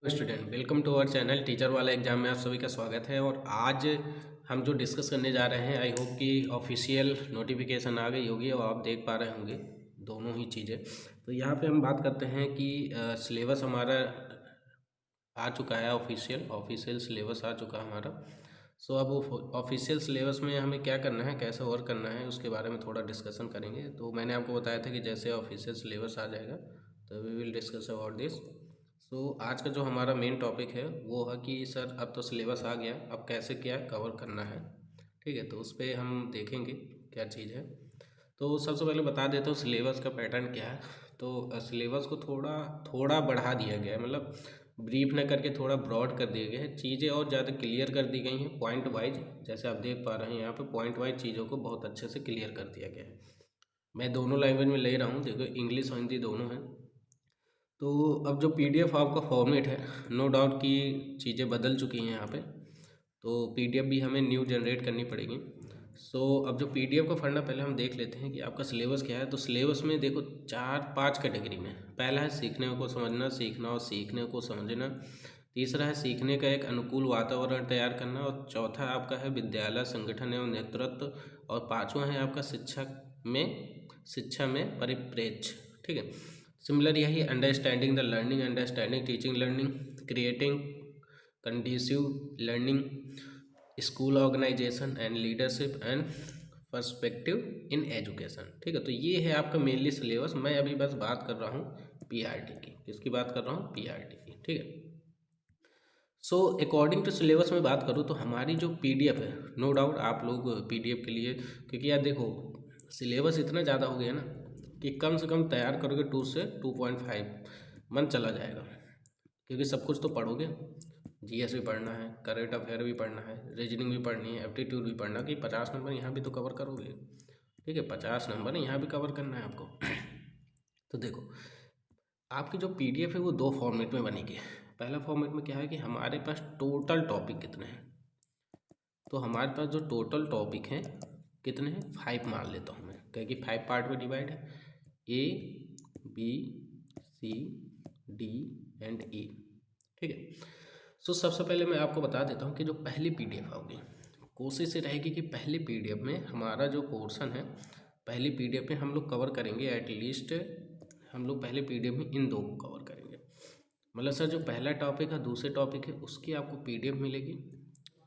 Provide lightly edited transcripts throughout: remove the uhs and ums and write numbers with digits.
Student welcome to our channel teacher वाला exam में आप सभी का स्वागत है। और आज हम जो डिस्कस करने जा रहे हैं, आई होप कि ऑफिशियल नोटिफिकेशन आ गई होगी और आप देख पा रहे होंगे दोनों ही चीज़ें। तो यहाँ पे हम बात करते हैं कि सिलेबस हमारा आ चुका है, ऑफिशियल सिलेबस आ चुका है हमारा। सो अब ऑफिशियल सिलेबस में हमें क्या करना है, कैसे वर्क करना है, उसके बारे में थोड़ा डिस्कशन करेंगे। तो मैंने आपको बताया था कि जैसे ऑफिशियल सिलेबस आ जाएगा तो we will discuss about this. So आज का जो हमारा मेन टॉपिक है वो है कि सर अब तो सिलेबस आ गया, अब कैसे क्या कवर करना है। ठीक है, तो उस पर हम देखेंगे क्या चीज़ है। तो सबसे पहले बता देता हूँ सिलेबस का पैटर्न क्या है। तो सिलेबस को थोड़ा थोड़ा बढ़ा दिया गया है, मतलब ब्रीफ न करके थोड़ा ब्रॉड कर दिया गया है, चीज़ें और ज़्यादा क्लियर कर दी गई हैं पॉइंट वाइज। जैसे आप देख पा रहे हैं यहाँ पे पॉइंट वाइज चीज़ों को बहुत अच्छे से क्लियर कर दिया गया है। मैं दोनों लैंग्वेज में ले रहा हूँ, देखो इंग्लिश और हिंदी दोनों हैं। तो अब जो पीडीएफ आपका फॉर्मेट है, नो डाउट कि चीज़ें बदल चुकी हैं यहाँ पे। तो पीडीएफ भी हमें न्यू जनरेट करनी पड़ेगी। सो अब जो पीडीएफ का फंडा पहले हम देख लेते हैं कि आपका सिलेबस क्या है। तो सिलेबस में देखो 4-5 कैटेगरी में, पहला है सीखने को समझना, सीखना और सीखने को समझना। तीसरा है सीखने का एक अनुकूल वातावरण तैयार करना, और चौथा आपका है विद्यालय संगठन एवं नेतृत्व, और पांचवा है आपका शिक्षा में परिप्रेक्ष्य। ठीक है, सिमिलर यही understanding the learning, understanding teaching learning, creating conducive learning, school organisation and leadership and perspective in education. ठीक है, तो ये है आपका मेनली सिलेबस। मैं अभी बस बात कर रहा हूँ पीआरटी की, किसकी बात कर रहा हूँ, पीआरटी की। ठीक है, सो अकॉर्डिंग टू सिलेबस में बात करूँ तो हमारी जो पीडीएफ है, नो डाउट आप लोग पीडीएफ के लिए, क्योंकि यार देखो सिलेबस इतना ज़्यादा हो गया ना कि कम से कम तैयार करोगे 2 से 2.5 मंथ चला जाएगा। क्योंकि सब कुछ तो पढ़ोगे, जीएस भी पढ़ना है, करंट अफेयर भी पढ़ना है, रीजनिंग भी पढ़नी है, एप्टीट्यूड भी पढ़ना, कि 50 नंबर यहाँ भी तो कवर करोगे। ठीक है, 50 नंबर यहाँ भी कवर करना है आपको। तो देखो आपकी जो पीडीएफ है वो दो फॉर्मेट में बनेगी। पहला फॉर्मेट में क्या है कि हमारे पास टोटल टॉपिक कितने हैं। तो हमारे पास जो टोटल टॉपिक हैं कितने हैं, 5 मान लेता हूँ मैं, क्योंकि 5 पार्ट में डिवाइड है, A B C D and E. ठीक है, सो सबसे पहले मैं आपको बता देता हूँ कि जो पहली पीडीएफ होगी, कोशिश ये रहेगी कि पहली पीडीएफ में हमारा जो पोर्शन है, पहली पीडीएफ में हम लोग कवर करेंगे एटलीस्ट, हम लोग पहले पीडीएफ में इन दो को कवर करेंगे। मतलब सर जो पहला टॉपिक है, दूसरे टॉपिक है, उसकी आपको पीडीएफ मिलेगी।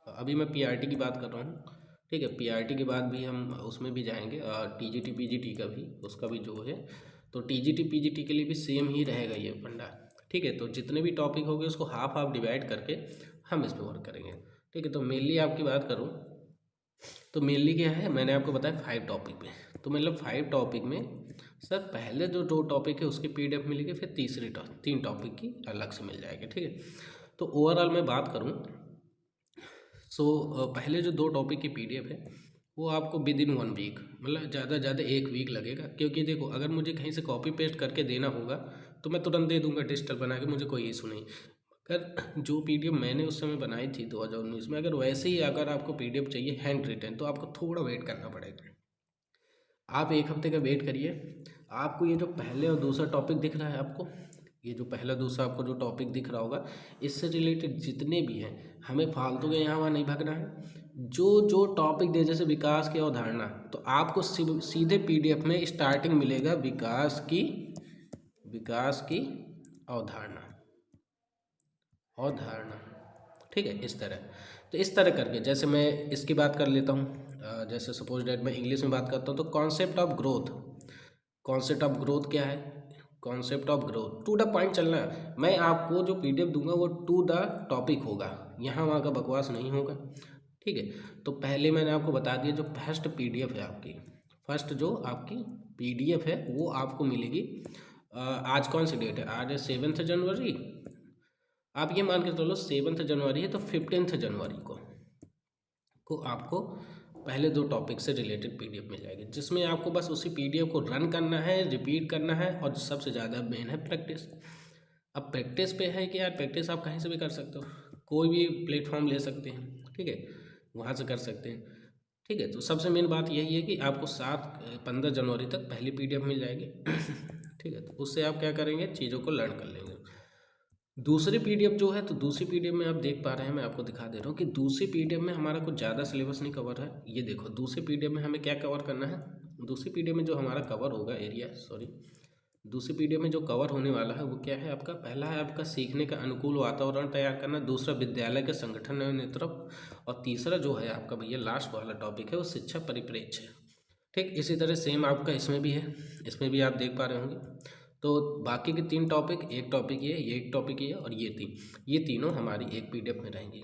अभी मैं पीआरटी की बात कर रहा हूँ। ठीक है, पीआरटी के बाद भी हम उसमें भी जाएंगे, टीजीटी पीजीटी का भी, उसका भी जो है। तो टीजीटी पीजीटी के लिए भी सेम ही रहेगा ये फंडा। ठीक है, तो जितने भी टॉपिक होंगे उसको हाफ हाफ डिवाइड करके हम इस पर वर्क करेंगे। ठीक है, तो मेनली आपकी बात करूँ तो मेनली क्या है, मैंने आपको बताया 5 टॉपिक में। तो मतलब 5 टॉपिक में सर पहले जो 2 टॉपिक है उसकी पीडीएफ मिलेगी, फिर 3 टॉपिक की अलग से मिल जाएगी। ठीक है, तो ओवरऑल मैं बात करूँ सो पहले जो 2 टॉपिक की पीडीएफ है वो आपको विद इन 1 वीक, मतलब ज़्यादा से ज़्यादा 1 वीक लगेगा। क्योंकि देखो अगर मुझे कहीं से कॉपी पेस्ट करके देना होगा तो मैं तुरंत दे दूंगा डिजिटल बना के, मुझे कोई इशू नहीं। अगर जो पीडीएफ मैंने उस समय बनाई थी 2019 में, अगर वैसे ही अगर आपको पीडीएफ चाहिए हैंड रिटन, तो आपको थोड़ा वेट करना पड़ेगा। आप 1 हफ्ते का वेट करिए। आपको ये जो पहले और दूसरा टॉपिक दिख रहा है, आपको ये जो पहला दूसरा आपको जो टॉपिक दिख रहा होगा, इससे रिलेटेड जितने भी हैं, हमें फालतू के यहाँ वहाँ नहीं भागना है। जो जो टॉपिक दे, जैसे विकास की अवधारणा, तो आपको सीधे पीडीएफ में स्टार्टिंग मिलेगा विकास की अवधारणा अवधारणा। ठीक है, इस तरह। तो इस तरह करके जैसे मैं इसकी बात कर लेता हूँ, जैसे सपोज डेट मैं इंग्लिश में बात करता हूँ, तो कॉन्सेप्ट ऑफ ग्रोथ क्या है, concept of growth to the point चलना है। मैं आपको जो पीडीएफ दूंगा वो टू द टॉपिक होगा, यहाँ वहाँ का बकवास नहीं होगा। ठीक है, तो पहले मैंने आपको बता दिया जो फर्स्ट पीडीएफ है आपकी, फर्स्ट जो आपकी पीडीएफ है वो आपको मिलेगी। आज कौन सी डेट है, आज है 7 जनवरी। आप ये मान के चलो 7 जनवरी है, तो 15 जनवरी को आपको पहले 2 टॉपिक से रिलेटेड पीडीएफ मिल जाएगी, जिसमें आपको बस उसी पीडीएफ को रन करना है, रिपीट करना है, और सबसे ज़्यादा मेन है प्रैक्टिस। अब प्रैक्टिस पे है कि यार प्रैक्टिस आप कहीं से भी कर सकते हो, कोई भी प्लेटफॉर्म ले सकते हैं। ठीक है, वहाँ से कर सकते हैं। ठीक है, तो सबसे मेन बात यही है कि आपको 15 जनवरी तक पहली पीडीएफ मिल जाएगी। ठीक है, तो उससे आप क्या करेंगे, चीज़ों को लर्न कर लेंगे। दूसरी पीडीएफ जो है, तो दूसरी पीडीएफ में आप देख पा रहे हैं, मैं आपको दिखा दे रहा हूँ कि दूसरी पीडीएफ में हमारा कुछ ज़्यादा सिलेबस नहीं कवर है। ये देखो दूसरी पीडीएफ में हमें क्या कवर करना है। दूसरी पीडीएफ में जो हमारा कवर होगा एरिया, सॉरी, दूसरी पीडीएफ में जो कवर होने वाला है वो क्या है आपका, पहला है आपका सीखने का अनुकूल वातावरण तैयार करना, दूसरा विद्यालय के संगठन एवं नेतृत्व, और तीसरा जो है आपका भैया लास्ट वाला टॉपिक है वो शिक्षा परिप्रेक्ष्य। ठीक इसी तरह सेम आपका इसमें भी है, इसमें भी आप देख पा रहे होंगे। तो बाकी के 3 टॉपिक, एक टॉपिक ये, एक टॉपिक ये और ये तीनों हमारी एक पीडीएफ में रहेंगी।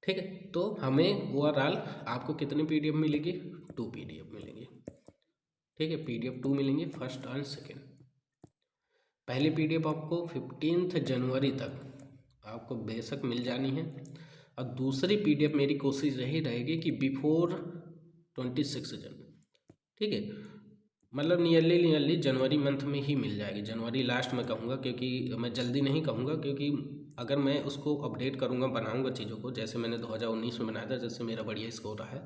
ठीक है, तो हमें ओवरऑल आपको कितनी पीडीएफ मिलेगी, 2 पीडीएफ मिलेंगी। ठीक है, पीडीएफ 2 मिलेंगी, फर्स्ट एंड सेकेंड। पहली पीडीएफ आपको 15 जनवरी तक आपको बेशक मिल जानी है, और दूसरी पीडीएफ मेरी कोशिश यही रहेगी कि बिफोर 26 जनवरी। ठीक है, मतलब नियरली जनवरी मंथ में ही मिल जाएगी, जनवरी लास्ट में कहूँगा, क्योंकि मैं जल्दी नहीं कहूँगा, क्योंकि अगर मैं उसको अपडेट करूँगा, बनाऊँगा चीज़ों को, जैसे मैंने 2019 में बनाया था, जैसे मेरा बढ़िया स्कोर रहा है,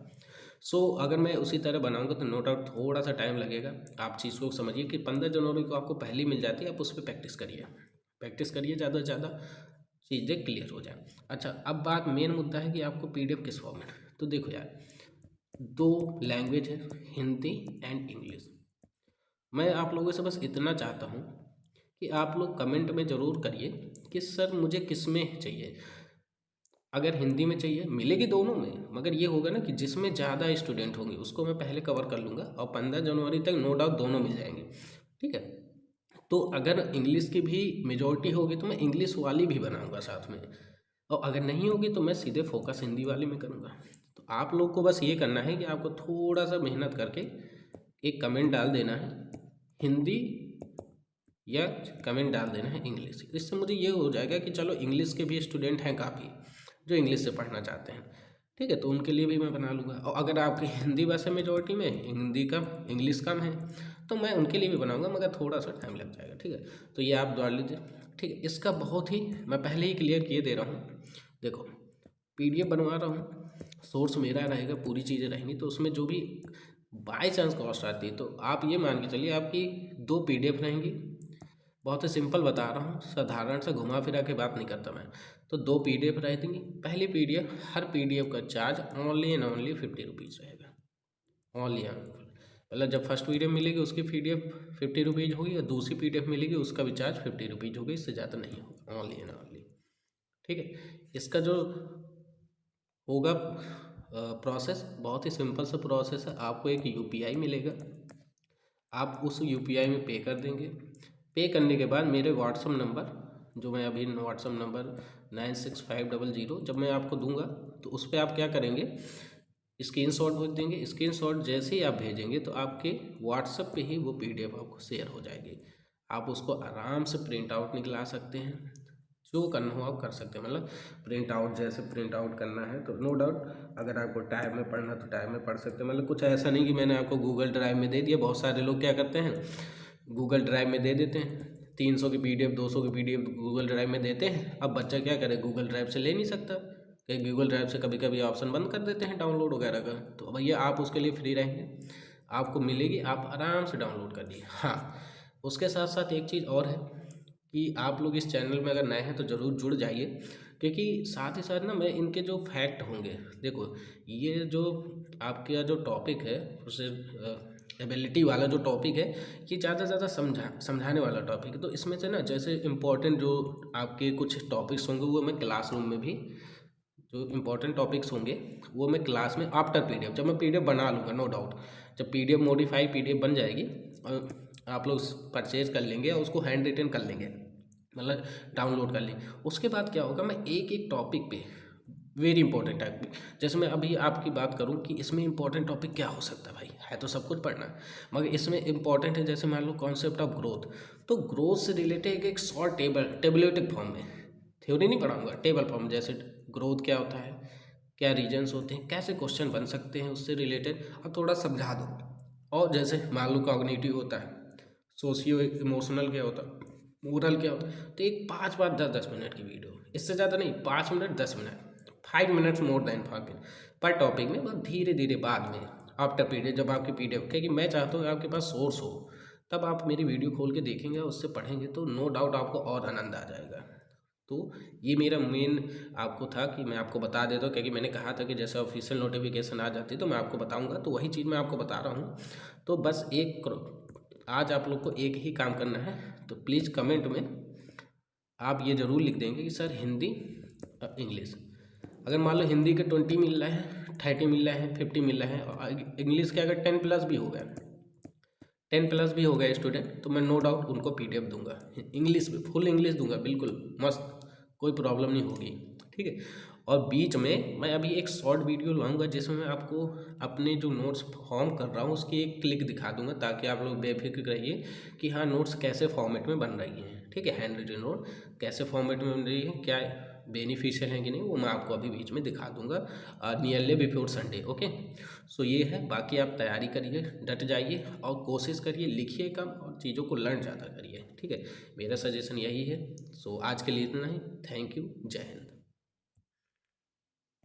सो अगर मैं उसी तरह बनाऊँगा तो नो डाउट थोड़ा सा टाइम लगेगा। आप चीज़ को समझिए कि 15 जनवरी को आपको पहली मिल जाती है, आप उस पर प्रैक्टिस करिए ज़्यादा से ज़्यादा, चीज़ें क्लियर हो जाए। अच्छा, अब बात मेन मुद्दा है कि आपको पीडीएफ किस फॉर्म में। तो देखो यार, 2 लैंग्वेज है, हिंदी एंड इंग्लिश। मैं आप लोगों से बस इतना चाहता हूँ कि आप लोग कमेंट में ज़रूर करिए कि सर मुझे किस में चाहिए। अगर हिंदी में चाहिए मिलेगी दोनों में, मगर ये होगा ना कि जिसमें ज़्यादा स्टूडेंट होंगे उसको मैं पहले कवर कर लूँगा, और 15 जनवरी तक नो डाउट दोनों मिल जाएंगे। ठीक है, तो अगर इंग्लिश की भी मेजॉरिटी होगी तो मैं इंग्लिश वाली भी बनाऊँगा साथ में, और अगर नहीं होगी तो मैं सीधे फोकस हिंदी वाली में करूँगा। तो आप लोग को बस ये करना है कि आपको थोड़ा सा मेहनत करके एक कमेंट डाल देना है हिंदी, या कमेंट डाल देना है इंग्लिश। इससे मुझे ये हो जाएगा कि चलो इंग्लिश के भी स्टूडेंट हैं काफ़ी जो इंग्लिश से पढ़ना चाहते हैं। ठीक है, तो उनके लिए भी मैं बना लूँगा, और अगर आपकी हिंदी भाषा मेजॉरिटी में, हिंदी कम इंग्लिश कम है, तो मैं उनके लिए भी बनाऊँगा, मगर थोड़ा सा टाइम लग जाएगा। ठीक है, तो ये आप डाल लीजिए। ठीक है, इसका बहुत ही मैं पहले ही क्लियर किए दे रहा हूँ। देखो पीडीएफ बनवा रहा हूँ, सोर्स मेरा रहेगा, पूरी चीज़ें रहेंगी, तो उसमें जो भी बाई चांस कॉस्ट आती है, तो आप ये मान के चलिए आपकी 2 पीडीएफ रहेंगी। बहुत ही सिंपल बता रहा हूँ, साधारण से घुमा फिरा के बात नहीं करता मैं। तो 2 पीडीएफ रह देंगी। पहली पीडीएफ, हर पीडीएफ का charge only and only 50 rupees रहेगा, ओनली एंड। मतलब जब फर्स्ट पीडीएफ मिलेगी उसकी पीडीएफ 50 रुपीज़ होगी, और दूसरी पीडीएफ मिलेगी उसका भी चार्ज 50 रुपीज़ होगी, इससे ज़्यादा नहीं होगा, ओनली एंड ओनली। ठीक है, इसका जो होगा प्रोसेस बहुत ही सिंपल सा प्रोसेस है। आपको एक यूपीआई मिलेगा, आप उस यूपीआई में पे कर देंगे। पे करने के बाद मेरे व्हाट्सअप नंबर, जो मैं अभी व्हाट्सअप नंबर 96500 जब मैं आपको दूंगा, तो उस पर आप क्या करेंगे, स्क्रीनशॉट भेज देंगे। स्क्रीनशॉट जैसे ही आप भेजेंगे तो आपके व्हाट्सएप पे ही वो पीडीएफ आपको शेयर हो जाएगी। आप उसको आराम से प्रिंट आउट निकला सकते हैं, जो करना हो आप कर सकते हैं। मतलब प्रिंट आउट, जैसे प्रिंट आउट करना है तो नो डाउट, अगर आपको टाइम में पढ़ना तो टाइम में पढ़ सकते हैं। मतलब कुछ ऐसा नहीं कि मैंने आपको गूगल ड्राइव में दे दिया। बहुत सारे लोग क्या करते हैं, गूगल ड्राइव में दे देते हैं, 300 की पीडीएफ 200 की पीडीएफ गूगल ड्राइव में देते हैं। अब बच्चा क्या करे, गूगल ड्राइव से ले नहीं सकता, कि गूगल ड्राइव से कभी कभी ऑप्शन बंद कर देते हैं डाउनलोड वगैरह का। तो भैया आप उसके लिए फ्री रहेंगे, आपको मिलेगी, आप आराम से डाउनलोड कर लीजिए। हाँ, उसके साथ साथ एक चीज़ और है कि आप लोग इस चैनल में अगर नए हैं तो ज़रूर जुड़ जाइए, क्योंकि साथ ही साथ ना मैं इनके जो फैक्ट होंगे, देखो ये जो आपका जो टॉपिक है, उसे एबिलिटी वाला जो टॉपिक है, ये ज़्यादा से ज़्यादा समझाने वाला टॉपिक है। तो इसमें से ना जैसे इम्पोर्टेंट जो आपके कुछ टॉपिक्स होंगे वो मैं क्लासरूम में भी, जो इम्पोर्टेंट टॉपिक्स होंगे वो मैं क्लास में आफ्टर पीडीएफ, जब मैं पीडीएफ बना लूँगा, नो डाउट जब पीडीएफ मॉडिफाई पीडीएफ बन जाएगी और आप लोग परचेज कर लेंगे और उसको हैंड रिटन कर लेंगे, मतलब डाउनलोड कर लेंगे, उसके बाद क्या होगा, मैं एक एक टॉपिक पे वेरी इंपॉर्टेंट टॉपिक, जैसे मैं अभी आपकी बात करूं कि इसमें इंपॉर्टेंट टॉपिक क्या हो सकता है, भाई है तो सब कुछ पढ़ना, मगर इसमें इंपॉर्टेंट है जैसे मान लो कॉन्सेप्ट ऑफ ग्रोथ, तो ग्रोथ से रिलेटेड एक शॉर्ट टेबलेटिक फॉर्म में, थ्योरी नहीं पढ़ाऊंगा, टेबल फॉर्म, जैसे ग्रोथ क्या होता है, क्या रीजन्स होते हैं, कैसे क्वेश्चन बन सकते हैं उससे रिलेटेड, अब थोड़ा समझा दो। और जैसे मान लो कॉग्निटिव होता है, सोशियो इमोशनल क्या होता है, मोरल क्या होता है, तो एक 5-10 मिनट की वीडियो, इससे ज़्यादा नहीं, 5 minute 10 minute, 5 minutes more than 5 minute पर टॉपिक में, बस धीरे धीरे बाद में आफ्टर पीडीएफ, जब आपकी पीडीएफ, क्योंकि मैं चाहता हूँ आपके पास सोर्स हो, तब आप मेरी वीडियो खोल के देखेंगे, उससे पढ़ेंगे तो नो डाउट आपको और आनंद आ जाएगा। तो ये मेरा मेन आपको था कि मैं आपको बता देता हूँ, क्योंकि मैंने कहा था कि जैसे ऑफिशियल नोटिफिकेशन आ जाती तो मैं आपको बताऊंगा, तो वही चीज़ मैं आपको बता रहा हूँ। तो बस आज आप लोग को एक ही काम करना है, तो प्लीज़ कमेंट में आप ये ज़रूर लिख देंगे कि सर हिंदी इंग्लिश। अगर मान लो हिंदी के 20 मिल रहे हैं, 30 मिल रहे हैं, 50 मिल रहे हैं, और इंग्लिश के अगर 10+ भी हो गया, 10+ भी हो गए स्टूडेंट, तो मैं नो डाउट उनको PDF दूंगा, इंग्लिश में फुल इंग्लिश दूंगा, बिल्कुल मस्त, कोई प्रॉब्लम नहीं होगी, ठीक है। और बीच में मैं अभी एक शॉर्ट वीडियो लाऊंगा जिसमें मैं आपको अपने जो नोट्स फॉर्म कर रहा हूँ उसकी एक क्लिक दिखा दूंगा, ताकि आप लोग बेफिक्र रहिए कि हाँ नोट्स कैसे फॉर्मेट में बन रही हैं, ठीक है। हैंड रिटन नोट कैसे फॉर्मेट में बन रही है, क्या बेनिफिशियल है कि नहीं, वो मैं आपको अभी बीच में दिखा दूंगा नियरली बिफोर संडे, ओके। सो ये है, बाकी आप तैयारी करिए, डट जाइए और कोशिश करिए, लिखिए कम और चीज़ों को लर्न ज़्यादा करिए, ठीक है। मेरा सजेशन यही है। सो आज के लिए इतना ही, थैंक यू, जय हिंद।